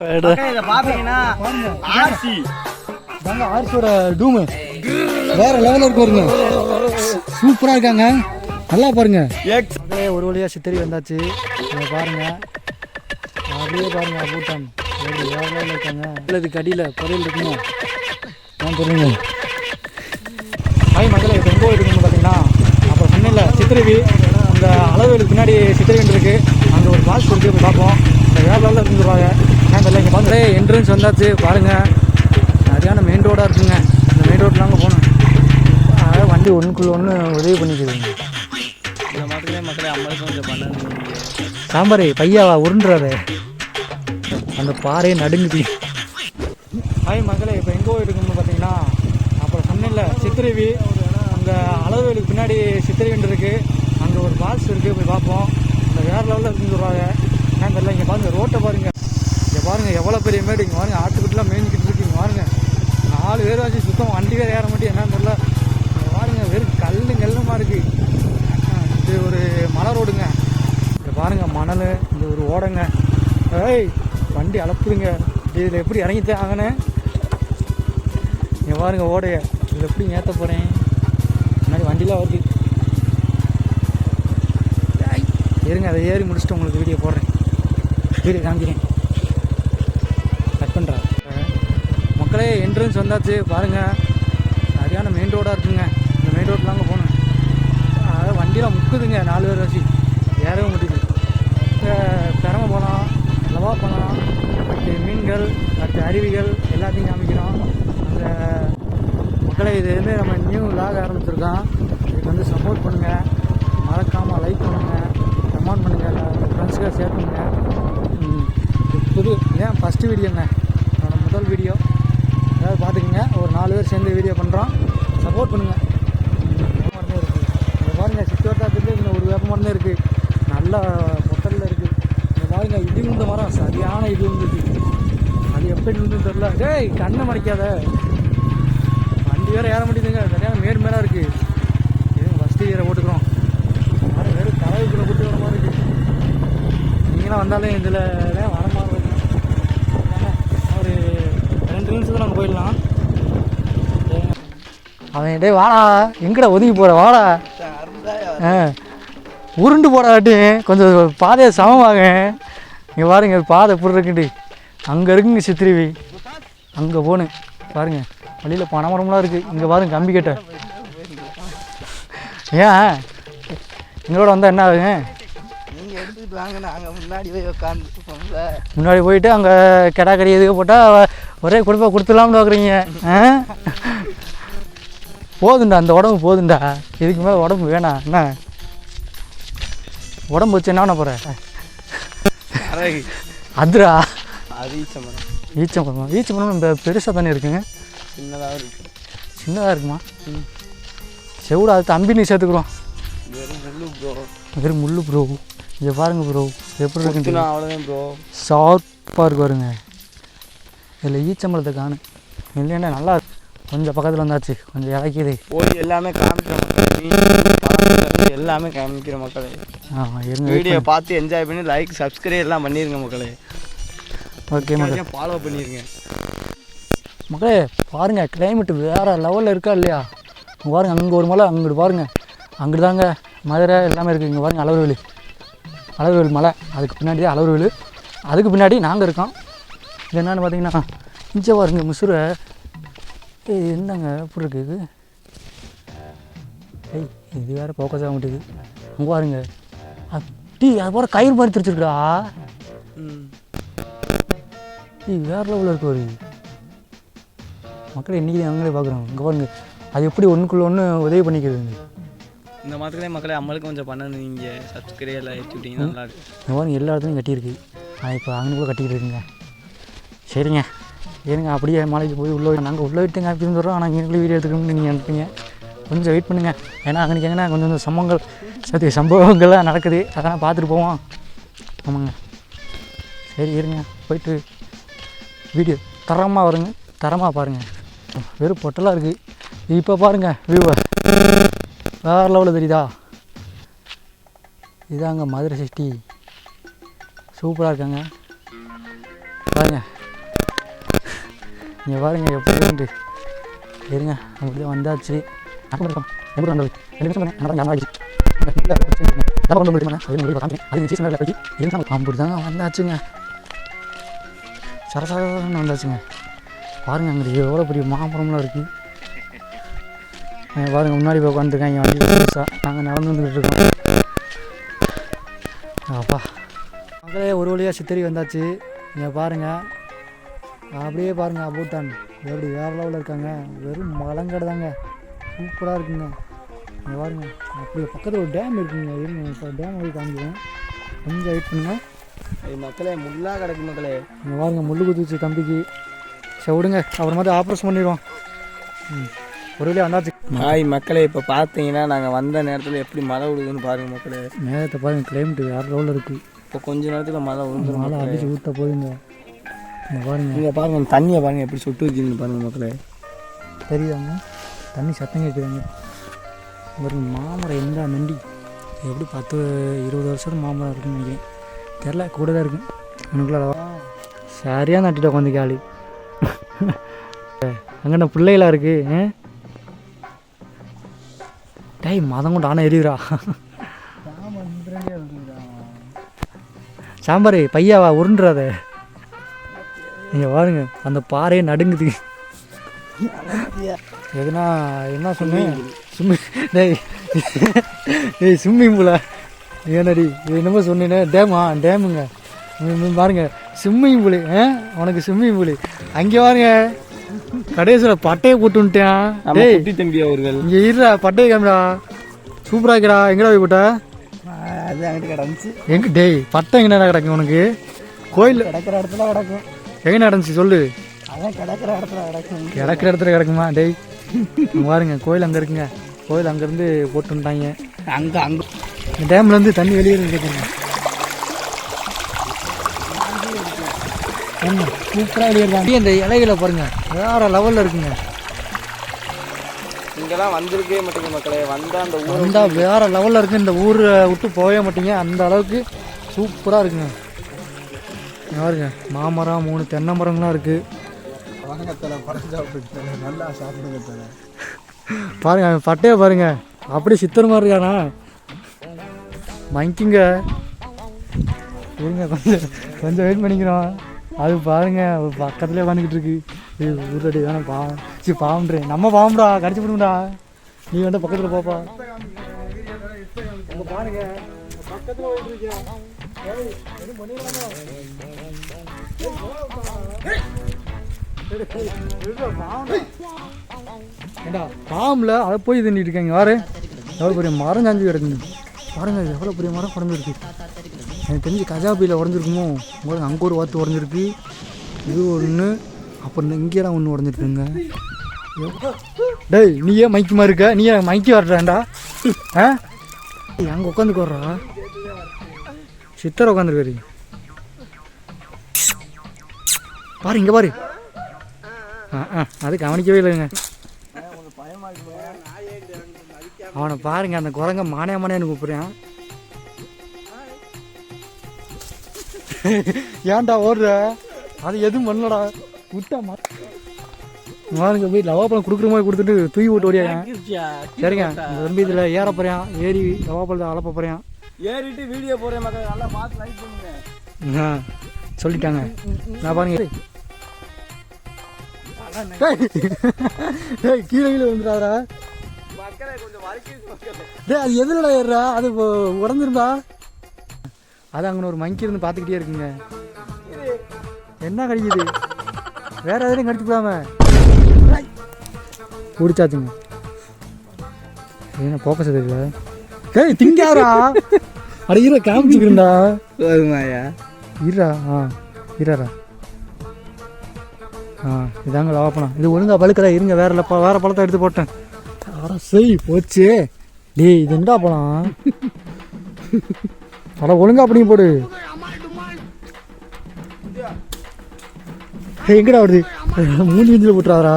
இதை பார்த்தீங்கன்னா ஆர்சி தாங்க ஆர்சியோட டூமு வேற லெவலில் இருக்கு பாருங்க, சூப்பராக இருக்காங்க. நல்லா பாருங்க, ஒரு வழியாக சித்தரி வந்தாச்சு. இதை பாருங்க, அப்படியே பாருங்க பூட்டான் வேற லெவலில் இருக்காங்க. இதுக்கு அடியில் பொருள் இருக்குங்க நான் சொல்லுங்க. ஹாய் மக்களை, இப்போ எங்கே இருக்குன்னு பார்த்தீங்கன்னா அப்புறம் சொன்னில்ல சித்திரவி அந்த அளவுக்கு பின்னாடி சித்திரவின் இருக்குது. அங்கே ஒரு பால்ஸ் இருக்குது, போய் பார்ப்போம். இந்த வேற லெவலில் இருக்குன்னு ஏன் தெரியல. இங்கே பார்த்து என்ட்ரன்ஸ் வந்தாச்சு பாருங்கள், சரியான மெயின் ரோடாக இருக்குங்க. இந்த மெயின் ரோட்டில் அங்கே போகணும், வண்டி ஒன்றுக்குள்ள ஒன்று உதவி பண்ணிக்குதுங்க. இந்த மாதிரி மக்களே அம்மளுக்கு கொஞ்சம் பண்ணணும். சாம்பார் பையாவா உருண்டுறாரு, அந்த பாறையை நடுங்குது. ஹாய் மக்களை, இப்போ எங்கே இருக்குன்னு பார்த்தீங்கன்னா அப்புறம் சொன்னில்ல சித்திரவி அங்கே அளவுக்கு பின்னாடி சித்திரவின் இருக்குது. அங்கே ஒரு பால்ஸ் இருக்குது, போய் பார்ப்போம். இந்த வேறு லெவலில் இருக்குன்னு சொல்கிறாங்க. ஏன் தெரியல. இங்கே பாருங்கள் ரோட்டை பாருங்கள், இங்கே பாருங்கள் எவ்வளோ பெரிய மேடு. இங்கே பாருங்கள் ஆட்டுக்குட்டிலாம் மேய்ஞ்சிக்கிட்டு இருக்கு. இங்கே பாருங்கள் 4 பேர் வச்சு சுத்தம் வண்டி வேறு ஏற மாட்டேன் என்னன்னு தெரியல. இங்கே பாருங்கள் வெறும் கல்லுமா இருக்குது. இது ஒரு மலை ரோடுங்க. இங்கே பாருங்கள் மணல், இது ஒரு ஓடைங்க. ஏய் வண்டி அளப்புதுங்க, இதில் எப்படி இறங்கித்தான் ஆகணும். இங்கே பாருங்க ஓடைய, இதில் எப்படி ஏற்ற போகிறேன். முன்னாடி வண்டிலாம் வருது, இருங்க அதை ஏறி முடிச்சுட்டு உங்களுக்கு வீடியோ போடுறேன், வீடியோ காமிக்கிறேன். கட் பண்ணுறேன் மக்களே. என்ட்ரன்ஸ் வந்தாச்சு பாருங்கள், சரியான மெயின் ரோடாக இருக்குங்க. இந்த மெயின் ரோட்டில் அங்கே போகணும். அதாவது வண்டியெலாம் முக்குதுங்க, 4 பேர் வச்சு ஏறவே முடியுது. திறமை போகலாம், லவா போகலாம், அடுத்து மீன்கள், அடுத்து அருவிகள் எல்லாத்தையும் காமிக்கிறோம். அந்த மக்களை இது வந்து நம்ம நியூ லாக் ஆரம்பிச்சிருக்கோம். இதுக்கு வந்து சப்போர்ட் பண்ணுங்கள், மறக்காமல் லைக் பண்ணுங்கள், கமெண்ட் பண்ணுங்கள், ஃப்ரெண்ட்ஸுக்காக ஷேர் பண்ணுங்கள். புது ஏன் ஃபஸ்ட்டு வீடியோங்க, என்னோட முதல் வீடியோ. ஏதாவது பார்த்துக்குங்க, ஒரு 4 பேர் சேர்ந்து வீடியோ பண்ணுறோம், சப்போர்ட் பண்ணுங்கள். மரமே இருக்குது, இங்கே பாருங்கள் சித்தோட்டத்துலேயே இன்னும் ஒரு வேப்ப மரமே இருக்குது, நல்ல பொட்டலில் இருக்குது. இங்கே பாருங்கள் இடி விழுந்த மரம், சரியான இடி விழுந்துருக்கு. அது எப்படி விழுந்துன்னு தெரில. டேய் கண்ணை மறைக்காத, வண்டி வேறு ஏற மாட்டேங்குதுங்க, சரியான மேலாக இருக்குது. இது ஃபஸ்ட்டு ஏற போட்டுக்கிறோம். வெறும் தலைவுக்குள்ளே கூட்டு வர மாதிரி இருக்குது. நீங்களாம் வந்தாலும் இதில் வர மாதிரி இருக்கு. ஒரு 2 நிமிஷத்தில் நாங்கள் போயிடலாம். அவன் டே வாடா, எங்கடா ஒதுங்கி போகிற வாடா, உருண்டு போடாட்டி கொஞ்சம் பாதையை சமமாக. இங்கே பாருங்க பாதை எப்படி இருக்குண்டு, அங்கே இருக்குங்க சித்திரவி, அங்கே போகணும். பாருங்கள் வழியில் பனைமரம்லாம் இருக்குது. இங்கே பாருங்க கம்பி கட்ட. ஏன் எங்களோட வந்தால் என்ன ஆகுங்க, நீங்கள் எடுத்துக்கிட்டு வாங்க, நாங்கள் முன்னாடி போய் உட்காந்துருப்போம்ல. முன்னாடி போயிட்டு அங்கே கெடா கறி எதுக்கு போட்டால் ஒரே கொடுத்துலாம்னு பார்க்குறீங்க. போதுண்டா, அந்த உடம்பு போதுண்டா, இதுக்கு மேலே உடம்பு வேணாம். என்ன உடம்பு வச்சு என்ன பண்ண போகிற? அதுரா அது ஈச்சமரம். ஈச்சமரம், ஈச்சமரம் இந்த பெருசாக தானே இருக்குங்க. சின்னதாக இருக்குது. சின்னதாக இருக்குமா? செவிட அது தம்பி நீ சேர்த்துக்குறோம். வெறும் முள்ளு ப்ரோ, வெறும் முள்ளு ப்ரோ. இங்கே பாருங்க ப்ரோ எப்படி இருக்குன்னு. அவ்வளோதான் ப்ரோ, ஷார்ப்பாக இருக்கு பாருங்க. இதில் ஈச்சம்பழத்தை காணும் இல்லைன்னா நல்லா இருக்கு. கொஞ்சம் பக்கத்தில் வந்தாச்சு, கொஞ்சம் இறக்கிது. போய் எல்லாமே காமிக்கிற மக்களே, எல்லாமே காமிக்கிற மக்களே. வீடியோ பார்த்து என்ஜாய் பண்ணி லைக் சப்ஸ்கிரைப் எல்லாம் பண்ணிடுங்க மக்களே. ஓகே மக்களே, ஃபாலோ பண்ணிடுங்க மக்களே. பாருங்கள் கிளைமேட்டு வேறு லெவலில் இருக்கா இல்லையா? பாருங்கள் அங்கே ஒரு மலை, அங்கிட்டு பாருங்கள், அங்கிட்டு தாங்க மதுரை எல்லாமே இருக்குது. இங்கே பாருங்கள் அளவுவேல் மலை, அதுக்கு பின்னாடி தான் அளவுவேல், அதுக்கு பின்னாடி நாங்கள் இருக்கோம். இது என்னென்னு பார்த்தீங்கன்னா இங்கே பாருங்க முசுரை. என்னங்க எப்படி இருக்குது? ஏய் இது வேறு ஃபோக்கஸ் ஆக மாட்டேங்குது. அங்கே பாருங்க டீ, அது போகிற கயிறு மாதிரி தெரிச்சிருக்குடா. டீ வேறு லெவலில் இருக்கு ஒரு மக்கள். இன்றைக்கி அங்கே பார்க்குறோம். இங்கே பாருங்க அது எப்படி ஒன்றுக்குள்ள ஒன்று உதவி பண்ணிக்கிறது. இந்த மாதிரி மக்களே அம்மளுக்கு கொஞ்சம் பண்ணணும். நீங்கள் சப்ஸ்கிரைப் எல்லாம் ஏற்றிவிட்டீங்கன்னா நல்லா இருக்கும். இந்த மாதிரி எல்லா இடத்துலையும் கட்டியிருக்கு. இப்போ அங்கே கட்டிக்கிட்டு இருக்குங்க. சரிங்க ஏனுங்க, அப்படியே மலைக்கு போய் உள்ளே நாங்கள் உள்ளே விட்டு காப்பின்னு சொல்கிறோம். ஆனால் எங்களுக்கு வீடியோ எடுத்துக்கணும்னு நீங்கள் நினைப்பீங்க. கொஞ்சம் வெயிட் பண்ணுங்கள், ஏன்னா அங்கே எங்கன்னா கொஞ்சம் சம்பவங்கள்லாம் நடக்குது, அதெல்லாம் பார்த்துட்டு போவோம். ஆமாங்க சரி இருங்க, போயிட்டு வீடியோ தரமாக வருங்க, தரமாக பாருங்கள். வெறும் பொட்டலாக இருக்குது. இப்போ பாருங்கள் வியூவை வேறு லெவலில் தெரியுதா? இதாங்க மதுரை சிட்டி, சூப்பராக இருக்காங்க. பாருங்க இங்கே பாருங்க எப்படி உண்டு இருங்க அப்படி தான் வந்தாச்சு எப்படி வந்தது 2 நிமிஷம் அப்படி தாங்க வந்தாச்சுங்க சரசரன்னு வந்தாச்சுங்க பாருங்கள் அங்கே எவ்வளோ பெரிய மாமரம்லாம் இருக்குது பாருங்கள் முன்னாடி போய் உட்காந்துருக்காங்க வண்டி புதுசாக நாங்கள் நடந்து வந்துக்கிட்டு இருக்கோம் அப்பா மக்களே ஒரு வழியாக சித்தரி வந்தாச்சு இங்கே பாருங்கள் அப்படியே பாருங்கள் பூட்டான் எப்படி வேறு லெவலில் இருக்காங்க வெறும் மலங்கடை தாங்க சூப்பராக இருக்குங்க இங்கே பாருங்க அப்படி பக்கத்தில் ஒரு டேம் இருக்குங்க இருங்க இப்போ டேம் போய் காமிக்கிறேன் கொஞ்சம் வெயிட் பண்ணுங்க மக்களே முள்ளாக கிடக்கு மக்களே இங்கே பாருங்க முள்ளு குதிச்சு தம்பிக்கு சரி விடுங்க அப்புறமாதிரி ஆப்ரேஷன் பண்ணிடுவோம் ஒரு வழியாக வந்தாச்சு மக்களே இப்போ பார்த்தீங்கன்னா நாங்கள் வந்த நேரத்தில் எப்படி மழை விழுதுன்னு பாருங்கள் மக்களே நேரத்தை பாருங்கள் கிளைமேட்டு வேறு லெவலில் இருக்குது இப்போ கொஞ்ச நேரத்தில் மழை விழுந்து மழை அடிச்சு ஊற்ற போதுங்க இங்கே பாருங்கள் இங்கே பாருங்கள் தண்ணியை பாருங்கள் எப்படி சொட்டு வச்சுன்னு பாருங்கள் மக்களே தெரியுதாங்க தண்ணி சத்தம் கேட்குறாங்க ஒரு மாமரம் எந்த நண்டி எப்படி 10-20 வருஷம் மாமரம் இருக்குன்னு நினைக்கிறேன் தெரில கூட தான் இருக்கும் எனக்குள்ள சரியாக நட்டிட்டு உட்காந்து காலி அங்கே பிள்ளைகளாக இருக்குது டேய் மதம் கொண்டு ஆனால் எரியுறா சாம்பார் பையாவா உருண்டுறாத நீங்கள் பாருங்க அந்த பாறையை நடுங்குது எதுனா என்ன சொன்னேன் டேய் ஸ்விம்மிங் பூலா ஏனடி என்னமோ சொன்னேனே டேமுங்க பாருங்க ஸ்விம்மிங் பூலு உனக்கு ஸ்விம்மிங் பூலு அங்கே பாருங்க கடைசியில் பட்டையை போட்டு விட்டேன் டேய் தம்பி அவர்கள் இங்கே இருடா பட்டையை காமிடா சூப்பராக இருக்கடா எங்கடா போய் போட்ட அது அங்கிட்டு கிடந்துச்சு எங்க டேய் பட்டை எங்கடா கிடக்கும் உனக்கு கோயில் கிடக்கிற இடத்துல கிடக்கும் எங்கே நடந்துச்சு சொல்லு அதான் கிடக்கிற இடத்துல கிடக்குமா டேய் பாருங்க கோயில் அங்கே இருக்குங்க கோயில் அங்கேருந்து போட்டு வந்துட்டாங்க அங்கே இந்த டேம்லேருந்து தண்ணி வெளியே இருக்குங்க சூப்பராக வெளியே இருக்காங்க இந்த இலைகளை பாருங்க வேற லெவலில் இருக்குங்க இங்கெல்லாம் வந்திருக்கவே மாட்டேங்க மக்களே வந்தால் அந்த ஊர் வந்தால் வேற லெவலில் இருக்குது இந்த ஊரை விட்டு போகவே மாட்டீங்க அந்த அளவுக்கு சூப்பராக இருக்குங்க பாருங்க மாமரம் 3 தென்னை மரங்கள்லாம் இருக்குது நல்லா சாப்பிடுங்க பாருங்க பட்டையை பாருங்க அப்படியே சித்தர் மாதிரி இருக்கானா மங்கிங்க இருங்க கொஞ்சம் வெயிட் பண்ணிக்கிறோம் அது பாருங்க பக்கத்துலேயே உட்காந்துக்கிட்டு இருக்கு இது ஊரடி வேணா பாவம் சரி பாவம்ன்றேன் நம்ம பாவம்டா கடிச்சு விடுங்கடா நீ வேண்டாம் பக்கத்தில் போப்பா பாருங்க பக்கத்தில் போயிட்டு இருக்கேன் ஏண்டா பாம்பில் அதை போய் தின்னுட்டு இருக்காங்க யாரு எவ்வளோ பெரிய மரம் சாஞ்சி கிடக்குங்க பாருங்க எவ்வளோ பெரிய மரம் உடஞ்சிருக்கு எனக்கு தெரிஞ்சு கஜாபியில் உடஞ்சிருக்குமோ உங்களுக்கு அங்கே ஒரு வாத்து உடஞ்சிருக்கு இது ஒன்று அப்புறம் இங்கேலாம் ஒன்று உடஞ்சிருக்குங்க டேய் நீ ஏன் மைக்குமா இருக்க நீ ஏன் மைக்கி வர்றாண்டா அங்கே உட்காந்துக்கு வர்றா சித்தரை உட்காந்துருக்காரு பாரு இங்கே பாரு அது கவனிக்கவே இல்லைங்க அவனை பாருங்க அந்த குரங்க மானேன்னு கூப்பிட்றேன் ஏன்டா ஓடுற அது எதுவும் பண்ணலடா விட்டா பாருங்க போய் லவாப்பழம் கொடுக்குற மாதிரி கொடுத்துட்டு தூக்கி போட்டு ஓடியாங்க சரிங்க தம்பி இதில் ஏற போகிறேன் ஏறி லவாப்பழத்தை அளப்ப போகிறேன் ஏறிட்டு வீடியோ போடுறேன் மக்கள் நல்லா பார்த்து லைக் பண்ணுங்க சொல்லிட்டாங்க நான் பாருங்க கீழே வந்துடாதா டேய் அது எதுலடா ஏறுறா அது உடஞ்சிருந்தா அது அங்கே ஒரு மங்கி இருந்து பார்த்துக்கிட்டே இருக்குங்க என்ன கடிக்குது வேற எதுலையும் கடிச்சுக்கலாம பிடிச்சாச்சுங்க என்ன போக்கஸ் இருக்குல்ல டேய் திங்காரா அட ஈரா காமிச்சுக்கிறா ஈரா ஈராரா இதாங்க லவாப்பழம் இது ஒழுங்கா பழுக்கடா இருங்க வேற பழத்தை எடுத்து போட்டேன் அட சரி போச்சு டேய் இது என்னடா பழம் அட ஒழுங்கா அப்படிங்க போடு எங்கடா வருது 3 இன்ச்சில் போட்டுறாரா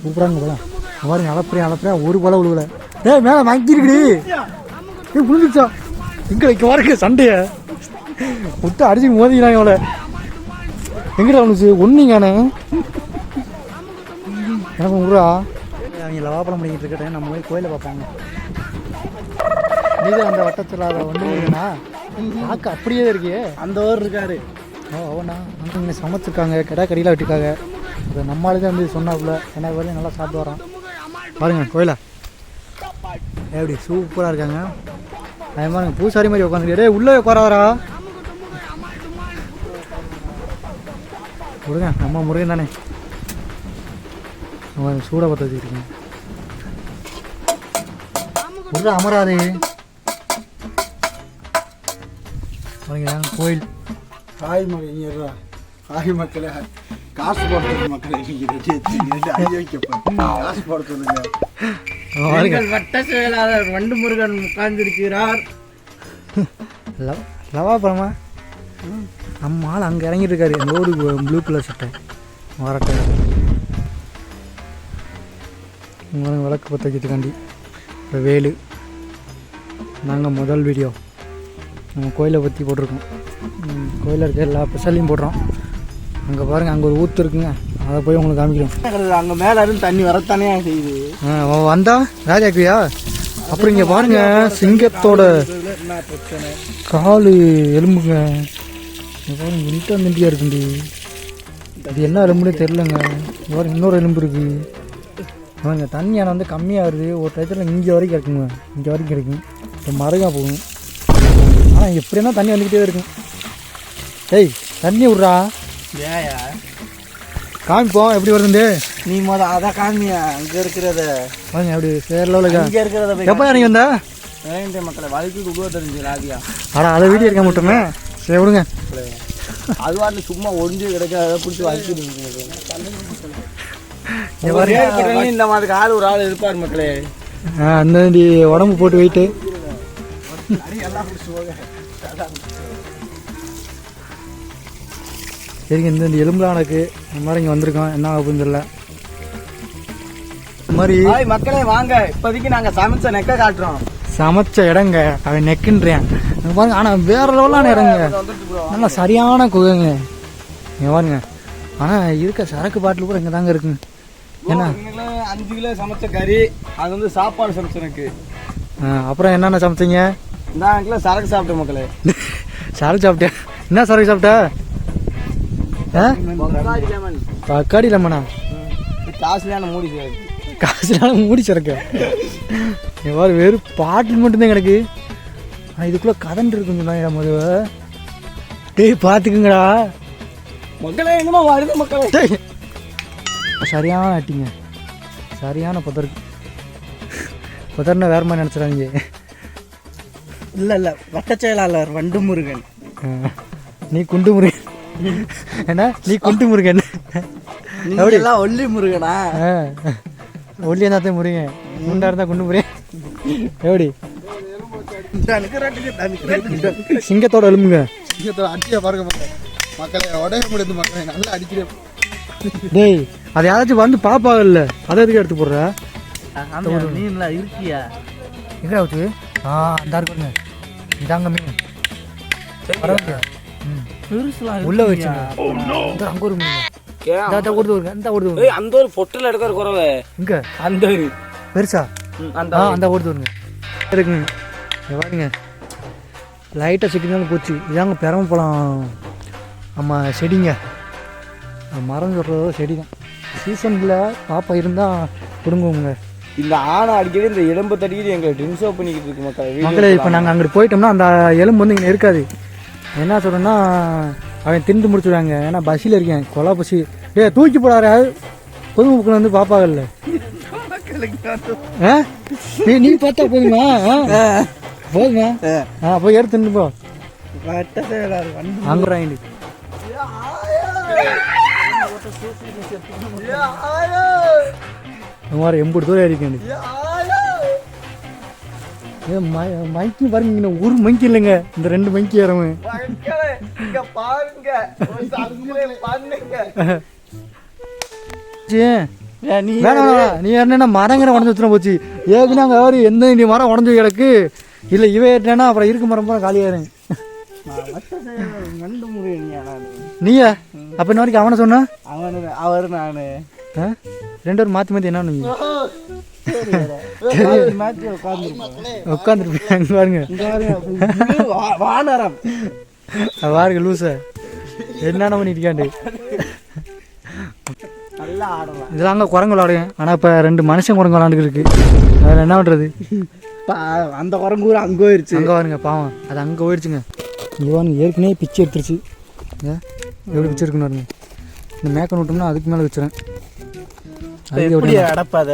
கூப்பிடாங்க பழம் பாருங்க அளப்புறேன் ஒரு பழம் விழுவல டேய் மேலே வாங்கிருக்குடி விழுந்துச்சா இங்கே வைக்க வரக்கு சண்டைய விட்டு அடிச்சு மோதிக்கிறாங்க அவளை எங்கிட்ட வந்துச்சு ஒன்றுங்கானே எனக்கு ஊரா அவங்க லவாப்பழம் பண்ணிக்கிட்டு இருக்கட்டும் நம்ம போய் கோயிலை பார்ப்பாங்க. நீதான் அந்த வட்டத்தில் அதை ஒன்று இல்லைண்ணா பார்க்க அப்படியே இருக்கே. அந்த ஊர் இருக்காரு. அவனா அங்கே இங்கே சமைச்சிருக்காங்க, கடை கடியெலாம் விட்டுருக்காங்க. அதை நம்மளுக்கு வந்து சொன்னாப்புல ஏன்னா வரையும் நல்லா சாப்பிட்டு வரான். பாருங்க கோயிலா எப்படி சூப்பராக இருக்காங்க. அதே மாதிரி பூசாரி மாதிரி உட்காந்துருக்கே உள்ளே உட்காராரா கொடுங்க. நம்ம முருகன் தானே சூடாக பற்ற வச்சுருக்கேன். உள்ள அமராது கோயில். ஹாய் மகன், ஹாய் மக்களே, காசு போடுறது மக்களே, காசு போட சொல்லுங்க. வட்ட செயலாளர் வண்டு முருகன் உட்கார்ந்திருக்கிறார். லவாப்பழமா நம்ம ஆள் அங்கே இறங்கிட்டு இருக்காரு. எங்கள் ஒரு ப்ளூ கலர் சட்டை வரட்டை விளக்கு பற்ற வைக்கிறதுக்காண்டி இப்போ வேலு. நாங்கள் முதல் வீடியோ நம்ம கோயிலை பற்றி போட்டிருக்கோம். கோயிலில் இருக்க எல்லா ஸ்பெஷலையும் போடுறோம். அங்கே பாருங்கள், அங்கே ஒரு ஊற்று இருக்குங்க, அதை போய் உங்களுக்கு காமிக்கிறோம். அங்கே மேலே இருந்து தண்ணி வரத்தானே செய்யுது. வந்தா ராஜாக்குயா. அப்புறம் இங்கே பாருங்க சிங்கத்தோட காலு எலும்புங்க. பாருங்க நிண்டியாக இருக்குண்டி. இது என்ன எலும்புனே தெரிலங்க. பாருங்க இன்னொரு எலும்பு இருக்குது. பாருங்க தண்ணி ஆனால் வந்து கம்மியாக வருது. ஒரு டயத்தில் இங்கே வரைக்கும் இருக்குங்க, இங்கே வரைக்கும் இருக்கும். இப்போ மருகா போகும். ஆனால் எப்படின்னா தண்ணி வந்துக்கிட்டே இருக்கும். ஏய் தண்ணி விட்றா. ஏயா காமிப்போம் எப்படி வருதுண்டு. நீ அதான் காமியா அங்கே இருக்கிறத பாருங்க எப்படி சேரல இங்கே இருக்கிறத எப்போ இறங்கி வந்தா மக்களை வலிக்கு உருவ தெரிஞ்சு ராதியா. ஆனால் அதை வீடியோ எடுக்க மாட்டோமே. சரி விடுங்க. அது வாட்டில் சும்மா ஒழிஞ்சு கிடக்க அதை பிடிச்சி வலிக்கிட்டு இந்த மாதிரி ஆள் ஒரு ஆள் இருப்பார் மக்களே. அந்த உடம்பு போட்டு வெயிட்டு சரிங்க. இந்த எலும்புலாம் எனக்கு இந்த மாதிரி இங்கே வந்திருக்கோம். என்ன ஆகுதுன்னு தெரியல. இந்த மாதிரி மக்களே வாங்க, இப்போதைக்கு நாங்கள் சமைச்ச நெக்க காட்டுறோம். சமைச்ச இடங்க அவன் நெக்குன்றேன் பாருங்க. ஆனால் வேற லெவலான இடங்க, நல்லா சரியான குகைங்க பாருங்க. ஆனால் இருக்க சரக்கு பாட்டில் கூட இங்கே தாங்க இருக்குங்க. ஏன்னா 5 கிலோ சமைச்ச கறி, அது வந்து சாப்பாடு சமைச்ச எனக்கு. அப்புறம் என்னென்ன சமைச்சிங்க? நான் கிலோ சரக்கு சாப்பிட்டேன் மக்களே. சரக்கு சாப்பிட்டேன். என்ன சரக்கு சாப்பிட்ட? தக்காளி லெமனா? காசுலான மூடி காசுலான மூடி சரக்கு. எவ்வாறு வெறும் பாட்டில் மட்டும்தான் கிடக்கு. ஆனால் இதுக்குள்ளே கதண்டு இருக்குங்க. மது டேய் பார்த்துக்குங்கடா மக்களே. எங்கம்மா வருது மக்களே. சரியான ஆட்டிங்க, சரியான பதர்னா வேற மாதிரி நினச்சிடாங்க. இல்லை வட்ட செயலாளர் வண்டு முருகன். நீ குண்டு முருகன். என்ன நீ குண்டு முருகன்? எப்படிலாம் ஒல்லி முருகனா? ஒல்லி இருந்தா முருகன், குண்டா இருந்தா குண்டு முருகன். எப்படி சிங்கத்தோட எலும்புங்க. சிங்கத்தோட அடிக்க பாருங்க மக்களே. உடைய முடியாது மக்களே, நல்லா அடிக்கிறேன். டேய் அதை யாராச்சும் வந்து பாப்பாங்கல்ல, அதை எதுக்கு எடுத்து போடுற? மீன்ல இருக்கியா? எங்கே ஆகுது? அந்த இருக்குங்க இதாங்க மீன். உள்ள வச்சுங்க. அங்கே ஒரு மீன் அந்த ஒரு பொட்டில் எடுக்கிற குறவை இங்க அந்த பெருசா அந்த ஓடுது வருங்க இருக்குங்க. பாருங்க லைட்டாக சிக்கினாலும் போச்சு. இதாங்க பெரம பழம். நம்ம செடிங்க, மரம் சொல்கிறதோ செடி தான். சீசனில் பாப்பா இருந்தால் பிடுங்குவோங்க. இந்த ஆணை அடிக்கடி இந்த எலும்பு தடிக்கடி எங்களை ட்ரிங்க்ஸோ பண்ணிக்கிட்டு இருக்கு மக்களே. இப்போ நாங்கள் அங்கிட்டு போயிட்டோம்னா அந்த எலும்பு வந்து இங்கே இருக்காது. என்ன சொல்கிறேன்னா அவன் திண்டு முடிச்சுடுவாங்க. ஏன்னா பஸ்ஸில் இருக்கேன், கொலா பசி. தூக்கி போடாரு பொதுமக்கள் வந்து பாப்பாங்கல்ல. நீ பார்த்தா போதுமா? போதுமா? போய் எடுத்துன்னு போ. அங்குறாங்க எம்பது தூரம் இருக்கேன். மைக்கு பாருங்க, ஒரு மங்கி இல்லைங்க, இந்த 2 மங்கி ஏறவும். நீ என்ன மரங்கிற உடஞ்சு வச்சுனா போச்சு. ஏற்கனவே அங்கே அவர் எந்த மரம் உடஞ்சு கிடக்கு. இல்லை இவ ஏறினா அப்புறம் இருக்க மரம் போல காலியாயிருங்க. நீயா அப்போ இன்ன வரைக்கும் அவனை சொன்னா அவர் நான் 2 பேரும் மாற்றி மாற்றி என்ன பண்ணுவீங்க உட்காந்துருப்பேன் அங்கே பாருங்க வானரம் பாருங்க லூசை என்னென்ன பண்ணிருக்காண்டு நல்லா ஆடலாம். இதெல்லாம் அங்கே குரங்கு விளாடுங்க. ஆனால் இப்போ 2 மனுஷன் குரங்கு விளாண்டுக்கு இருக்கு. வேறு என்ன பண்ணுறது? அந்த குரங்கு அங்கே போயிடுச்சு. அங்கே பாருங்க பாவம் அது அங்கே போயிடுச்சுங்க. இங்கே பாருங்க ஏற்கனவே பிச்சு எடுத்துருச்சு. எப்படி பிச்சு இருக்குன்னு பாருங்க. இந்த மேக்கன் விட்டோம்னா அதுக்கு மேலே வச்சுறேன். அது அடப்பாத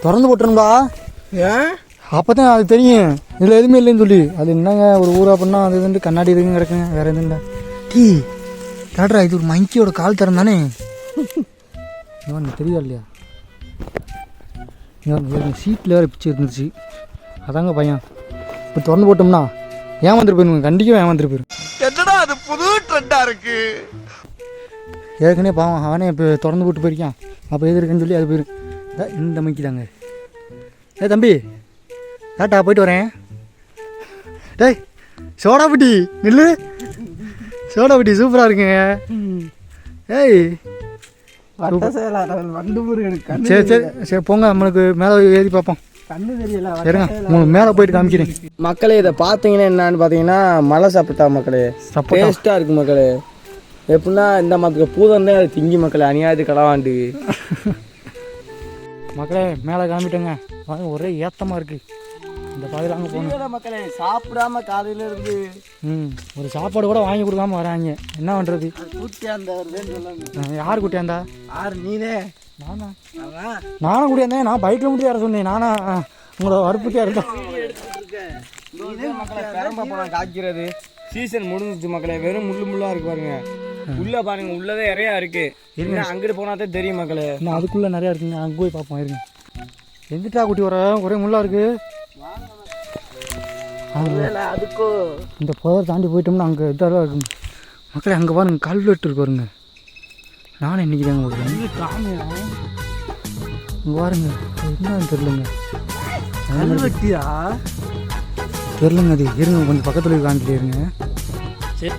திறந்து போட்டுருங்களா? ஏன் அப்போ தான் அது தெரியும் இதில் எதுவுமே இல்லைன்னு சொல்லி. அது என்னங்க ஒரு ஊரா பண்ணால் அது வந்து கண்ணாடி இதுங்க கிடக்குங்க. வேறு எதுவும் இல்லை. டீ டாக்டரா இது ஒரு மங்கியோட கால் தரம் தானே? தெரியா இல்லையா? சீட்டில் வேறு பிச்சு இருந்துச்சு. அதாங்க பையன். இப்போ திறந்து போட்டோம்னா ஏமாந்துட்டு போயிருங்க. கண்டிப்பாக ஏமாந்துட்டு போயிடும். என்னடா அது புது ட்ரெண்டா இருக்கு. ஏற்கனவே பாவம் அவனே இப்போ திறந்து போட்டு போயிருக்கான். அப்போ எது இருக்குன்னு சொல்லி அது போயிடும். இந்த மங்கி தாங்க. தம்பி டாட்டா போயிட்டு வரேன். டேய் சோடாபுட்டி நில்லு. சோடாபுட்டி சூப்பராக இருக்குங்க. ஏய் சரி சரி சரி போங்க. நம்மளுக்கு மேலே ஏறி பார்ப்போம். கண்ணு தெரியல சரிங்க உங்களுக்கு மேலே போயிட்டு காமிக்கிறேன். மக்களே இதை பார்த்தீங்கன்னா என்னன்னு பார்த்தீங்கன்னா மலை சாப்பிட்டா மக்களே டேஸ்ட்டாக இருக்குது மக்களே. எப்படின்னா இந்த மரத்துக்கு பூதம் தான் அது திங்கி மக்களே. அநியாயத்து களவாண்டு மக்களே மேலே கிளம்பிட்டேங்க. ஒரே ஏத்தமாக இருக்குது. இந்த பாதையில் அங்கே போகணும் மக்களே. சாப்பிடாம காலையில் இருந்து ஒரு சாப்பாடு கூட வாங்கி கொடுக்காம வராங்க. என்ன பண்ணுறது? குட்டியாந்தா யார் குட்டியாந்தா? யார் நீனே? நானும் குட்டியாந்தேன். நான் பைக்கில் மட்டும் யார சொன்னேன். நானா உங்களோட வறுப்புட்டியாக இருக்கேன். மக்களை பெரம்ப போனால் காய்க்கிறது சீசன் முடிஞ்சிச்சு மக்களே. வெறும் முள்ளாக இருக்கு பாருங்க. உள்ள பாருங்க உள்ளதே நிறையா இருக்கு. இருங்க அங்கிட்டு போனா தான் தெரியும் மக்களே. இன்னும் அதுக்குள்ளே நிறையா இருக்குங்க. அங்கே போய் பார்ப்போம். இருங்க எங்கிட்டா குட்டி வர ஒரே முள்ளாக இருக்கு. அதுக்கோ இந்த புதர் தாண்டி போயிட்டோம்னா அங்கே இதாக இருக்கும் மக்களே. அங்கே பாருங்க கல்வெட்டு இருக்கு பாருங்க. நானும் இன்னைக்கு தாங்க போடுறேன். இங்கே பாருங்க என்னன்னு தெரிலங்க. கல்வெட்டியா தெரிலங்க அது. இருங்க கொஞ்சம் பக்கத்தில் போய் காமிக்கிட்டே இருங்க. சரி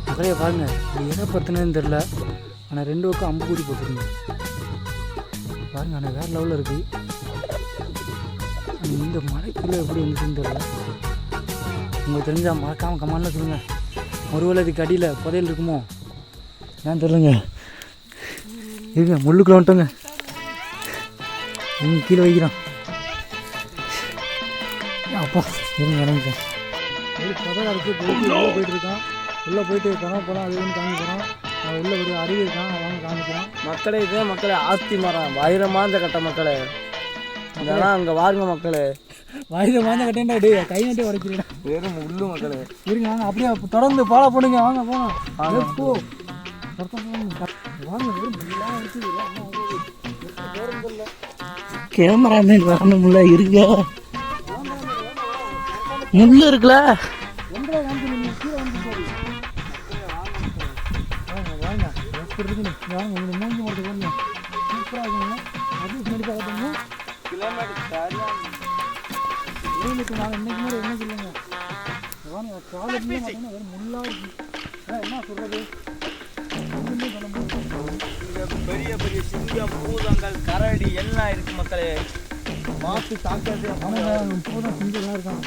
மக்களே பாருங்க இது எதை பற்றினேன்னு தெரில. ஆனால் 2 பக்கம் அம்பு கூடி போட்டுருங்க பாருங்க. ஆனால் வேறு லெவலில் இருக்குது. இந்த மலைக்குள்ளே எப்படி வந்துச்சுன்னு தெரியல. உங்களுக்கு தெரிஞ்சால் மறக்காமல் கமாண்டில் சொல்லுங்கள். ஒருவேளை இதுக்கு அடியில் புதையல் இருக்குமோ ஏன்னு தெரிலங்க. இருங்க முள்ளுக்குள்ள வந்துட்டோங்க. இங்கே கீழே வைக்கிறோம். அப்பா இருங்க இறங்கிட்டேன். புதையல் இருக்குது. போயிட்டு இருக்கோம். உள்ளே போயிட்டு கனவு போகலாம். அது வந்து காமிக்கிறோம். உள்ளே ஒரு அருவி இருக்கான். அவங்க காமிக்கிறோம். மக்களே இதே மக்களே ஆஸ்தி மரம் வைரமாக இந்த கட்ட மக்களே. இதெல்லாம் அங்கே வாருங்க மக்களே. வயது வாங்க கட்டேன்டா. டே கை நட்டே உடைக்கிறேன். வெறும் முள்ளு மக்களே. இருங்க வாங்க அப்படியே தொடர்ந்து ஃபாலோ பண்ணுங்க. வாங்க போகலாம். வாங்க கேமராமேன் வரணும்ல இருக்க முள்ளு இருக்குல்ல. பெரிய பெரிய சிங்கம் பூதங்கள் கரடி எல்லாம் இருக்கு மக்களே. மாசு தாக்காது பூதம் சிங்கெல்லாம் இருக்கான்.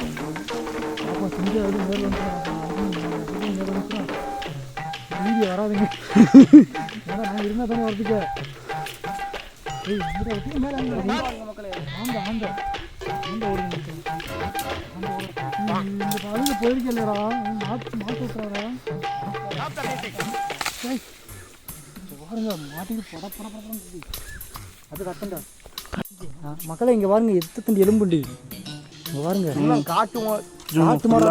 அப்போ சிங்கம் எதுவும் நேரில் வீடியோ வராதுங்க. நான் இருந்தால் தானே வரதுக்கு. மக்களே ஆந்த ஆந்த ஆந்த ஓடுங்க. இந்த பழுது போயிருக்க இல்லைடா. மாட்டு விட்டுறாரா பாருங்க. மாட்டிக்கு பட பட படம் அது கட்டண்டா. மக்களே இங்கே பாருங்க எத்தண்டு எலும்புண்டி. இங்கே பாருங்க காட்டு காட்டு மாடு.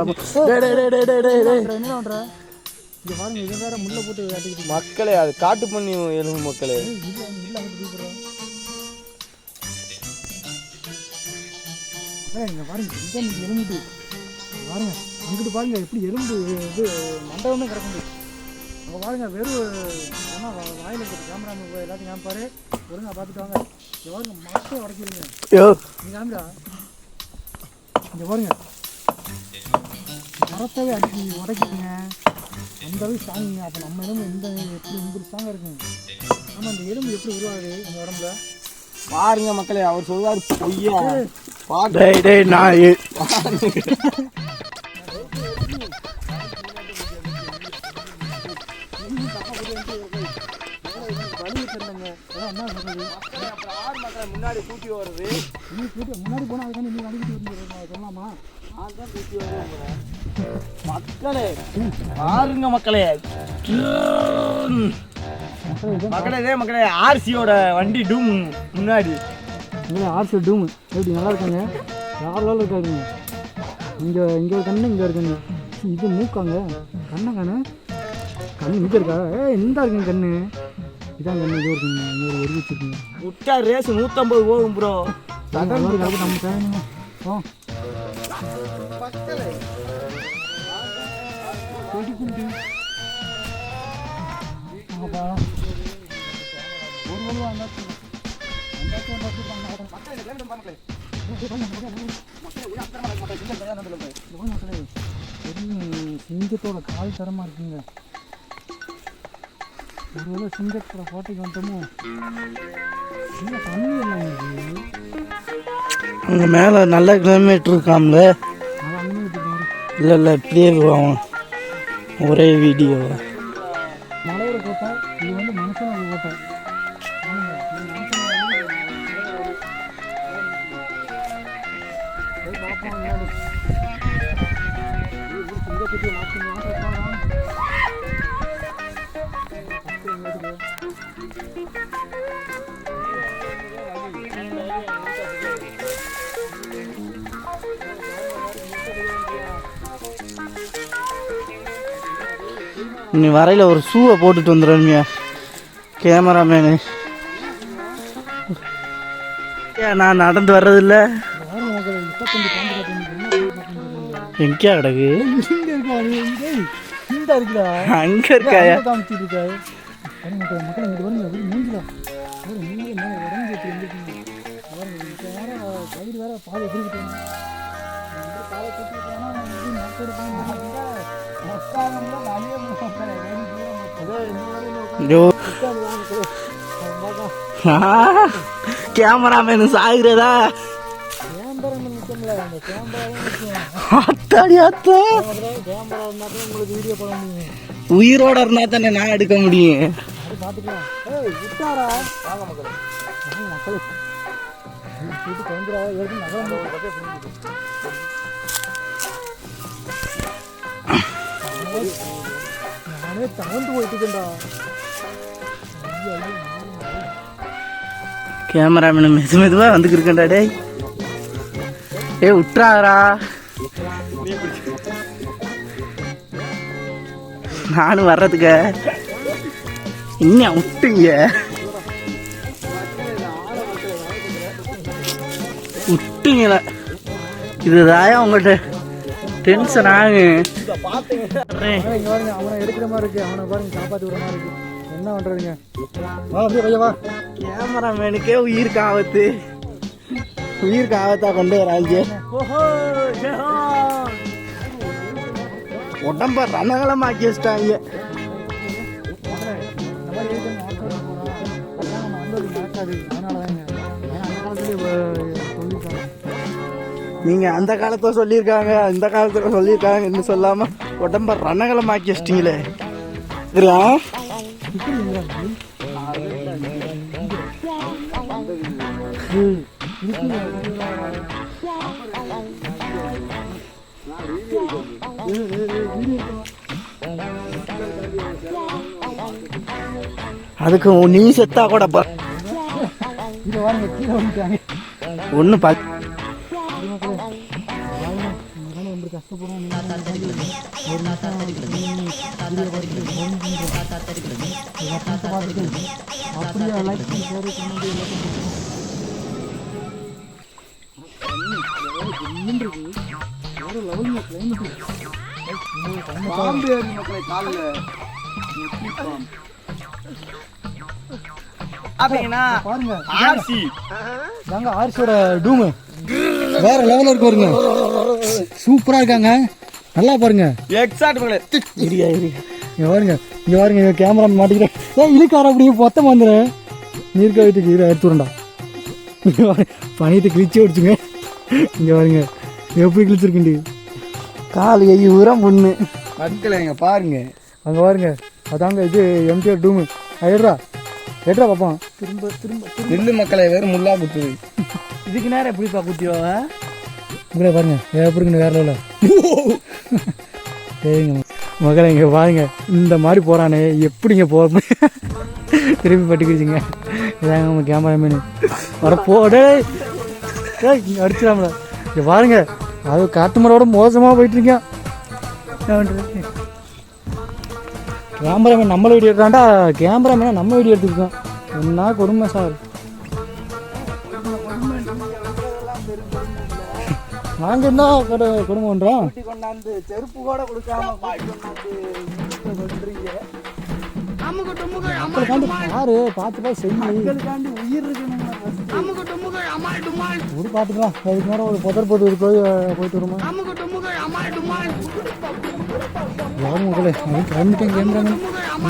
என்ன பண்ணுற? இங்கே பாருங்க இது வேற முள்ள போட்டு காட்டிக்கிட்டு மக்களே. அது காட்டு பண்ணி எலும்பு மக்களே. இங்கே பாருங்க எலும்புட்டு பாருங்க. அங்கிட்டு பாருங்க எப்படி எலும்பு இது மண்டபமே கிடக்குது. அங்கே பாருங்க வெறும் ஏன்னா வாயில் இருக்கிற கேமராமேன் போய் எல்லாத்தையும் காமிப்பாரு. ஒருங்க பார்த்துட்டு வாங்க. இங்கே பாருங்க மரத்தை உடைக்கிறீங்க. நீ காமிடா. இங்கே பாருங்க மரத்தவே அடிச்சு உடைக்கிறீங்க. இந்த அளவுக்கு ஸ்ட்ராங்குங்க. அப்போ நம்ம எலும்பு எப்படி உங்களுக்கு ஸ்ட்ராங்காக இருக்குங்க. ஆமாம், இந்த எலும்பு எப்படி உருவாகுது நம்ம உடம்புல பாருங்க மக்களே, அவர் சொல்வார் பொய்யா. நான் முன்னாடி கூட்டி வருது, முன்னாடி போனால் அதுக்கான நீ அடிக்கிட்டு சொல்லலாமா? மக்களே பாருங்க மக்களே, மக்களே இதே மக்களே ஆர்சியோட வண்டி டூம் முன்னாடி. ஆர்சி டூம் எப்படி நல்லா இருக்காங்க, யாரெல்லாம் இருக்காருங்க. இங்கே ஒரு கண்ணு, இங்கே இருக்குங்க. இது மூக்காங்க, கண்ணை கண்ணு இங்கே இருக்கா? இந்த இருக்குங்க கண்ணு, இதான் கண்ணு. இது இருக்குங்க, இங்கே ஒரு வச்சுருக்குங்க. விட்டா ரேஸ் 150 போகும் ப்ரோ. நம்ம தேவைங்க. சிங்கத்தோட கால் தரமா இருக்குங்க. ஒருவேளை சிங்கத்தோட கோட்டைக்கு வந்துட்டோமோ. தண்ணி இல்லை அங்கே மேலே நல்ல கிலோமீட்டர் இருக்காம்ல. இல்லை இப்படியே போவான் ஒரே வீடியோ. மலையோட கோட்டை இது வந்து மனுஷனோட கோட்டை. நீ வரையில் ஒரு ஷூவை போட்டுட்டு வந்துடுறீங்க கேமராமேனு. நான் நடந்து வர்றதில்ல. எங்கேயா கிடக்கு? அங்க இருக்காயா? கேமராமேனு சாகுறதா? உயிரோட இருந்தா தானே நான் எடுக்க முடியும். கேமராமேன் மெதுவா வந்துக்கிருக்கேன்டா. டே விட்டுறாரா? நானும் வர்றதுக்கு இன்னும் விட்டுங்க, விட்டுங்கள. இதுதான் உங்கள்கிட்ட டென்ஷன் ஆகு. அவனை எடுக்கிற மாதிரி இருக்கு, அவனை பாருங்க காப்பாற்றி விடுற மாதிரி இருக்கு. என்ன பண்றதுங்க? கேமராமேனுக்கே உயிருக்கு ஆபத்து, உயிருக்கு ஆபத்தா கொண்டு வராங்க. உடம்ப ரணகலமாக்கி வச்சிட்டாங்க. நீங்க அந்த காலத்துல சொல்லியிருக்காங்க, இந்த காலத்துல சொல்லியிருக்காங்க, இன்னும் சொல்லாம உடம்ப ரணகலமாக்கி வச்சிட்டீங்களே. அதுக்கு நீ செத்தா கூட ஒண்ணு ஆர்சியோட டூமு வேற லெவல்ல இருக்கு பாருங்க. சூப்பரா இருக்காங்க, நல்லா பாருங்க. எக்ஸாக்ட் இங்கே பாருங்க இங்கே கேமரா மாட்டிக்கிறேன். இழுக்கார அப்படியே மொத்தம் வந்துடுறேன். நீர்க்க வீட்டுக்கு இதை எடுத்துடா. பணியத்தை கிழிச்சே வச்சுங்க. இங்கே பாருங்க எப்படி கிழிச்சிருக்குண்டி. கால் கை உரம் பொண்ணு மக்களை இங்கே பாருங்க. அங்கே பாருங்க அதாங்க இது எம்டிஆர் டூமு. எடுறா பார்ப்பான். திரும்ப நெல்லு மக்களை வேறு முள்ளா குத்துது. இதுக்கு நேரம் எப்படிப்பா குத்தியோவ? உங்களே பாருங்க எப்படிங்கன்னு வேற இல்லை. சரிங்க மக்களை இங்கே பாருங்க இந்த மாதிரி போகிறானே எப்படிங்க போக திரும்பி பட்டுக்கிடுச்சிங்க. இதாங்க நம்ம கேமராமேனு வர போடே இங்கே அடிச்சிடாமல. இங்கே பாருங்க அது காட்டு மரோட மோசமாக போயிட்டுருக்கேன். கேமராமேன் நம்மளை வீடியோ எடுத்தாண்டா, கேமராமேனை நம்ம வீடியோ எடுத்துருக்கோம். என்ன கொடுமை சார். நாங்கள் என்ன குடும்பம் பண்ணுறோம். கொண்டாந்து செருப்பு கூட கொடுக்காம யாரு பார்த்துப்பா மக்களுக்காண்டி உயிர் இருக்கணும். ஒரு பார்த்துக்கலாம். அதுக்கு நேரம் ஒரு புதர் போட்டு போயிட்டு வருமா யாரும் மக்களே. அதுவும் கிளம்பிட்டேன் கேமராமேன்.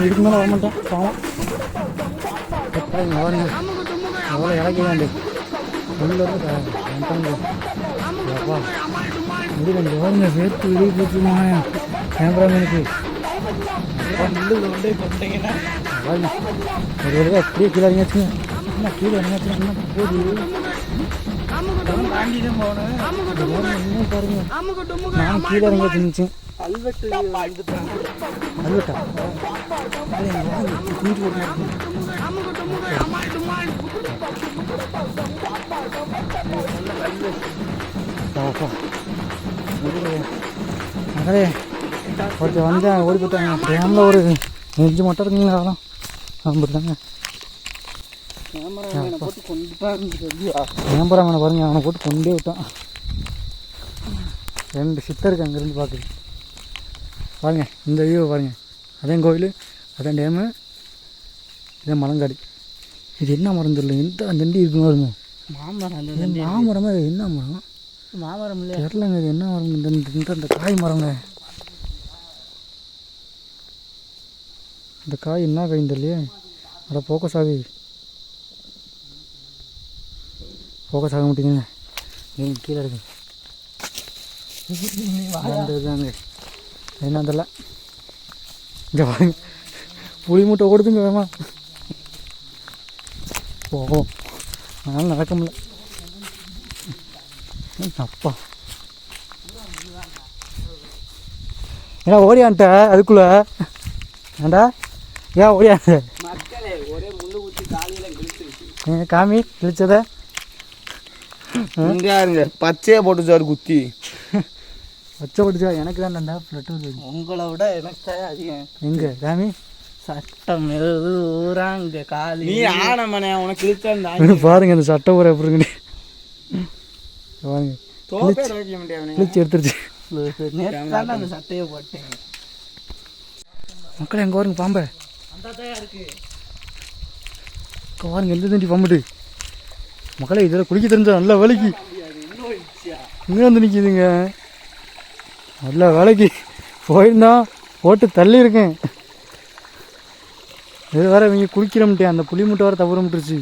இதுக்கு மேலே வரமாட்டேன் பாவம். பாருங்க எவ்வளோ இறக்க வேண்டு உள்ளிருந்து முடிவு பாருங்க சேர்த்து வெளியே போச்சுமா கேமராமேனுக்கு. ஒரு வருடம் அப்படியே கீழே இறங்கியாச்சுங்க. என்ன கீழே இறங்கியாச்சுன்னா என்ன போகுது. இன்னும் பாருங்க நான் கீழே இறங்கியாச்சு இருந்துச்சு. கல்வெட்டா மகளே ஒருத்தர் வந்தேன் ஓடி போட்டாங்க. டேமில் ஒரு 5 மட்டும் இருக்குங்களா அதெல்லாம் வந்துட்டாங்க. கேமராமேனை பாருங்க அவனை போட்டு கொண்டே விட்டான். 2 சித்தருக்கு அங்கேருந்து பார்க்குது பாருங்க. இந்த வியூவை பாருங்க. அதான் கோயில், அதான் டேமு, இதான் மலங்காடு. இது என்ன மரம் தெரியல. எந்த தண்டி இருக்குன்னு பாருங்க. மாமரமா என்ன மரம்? மாமரம் இல்லை தெரிலங்க. இது என்ன மரம்? இந்த காய் மரங்க. இந்த காய் என்ன காய் தெரியலையே. அட ஃபோக்கஸ் ஆகி மாட்டேங்குங்க. நீங்கள் கீழே இருக்கு என்ன தெரியல. இங்கே பாருங்க புளி மூட்டை கொடுத்துங்க வேமா. ஓ அதனால் நடக்க முடியல. அப்பா ஏன்னா ஓடியான்ட்ட அதுக்குள்ள ஏண்டா ஏன் ஓடியாந்த காமி கிழிச்சத இருங்க பச்சையை போட்டு சார் குத்தி பச்சை போட்டுச்சா. எனக்கு தான்டா ஃப்ளட்டு வருது. உங்களை விட எனக்கு தான் அதிகம். எங்கே காமி சட்டம் ஊராங்க காலி நீ ஆனமனே உனக்கு கிழிச்சா பாருங்க அந்த சட்டை ஊரை எப்படி இருக்குன்னு பாருங்க. கிழிச்சு எடுத்துருச்சு. அந்த சட்டையை போட்டேன். மக்கள் எங்கே வருங்க பாம்பை பாருங்க. எந்த தண்டி பாம்புட்டு மக்களே. இதில் குளிக்க தெரிஞ்சா நல்ல வேலைக்கு இங்கே வந்து நிற்கிதுங்க. நல்ல வேலைக்கு போயிருந்தா போட்டு தள்ளி இருக்கேன். இது வேற இவங்க குளிக்கிறோம்ட்டேன். அந்த புளி மூட்டை வேறு தவற விட்டுருச்சு.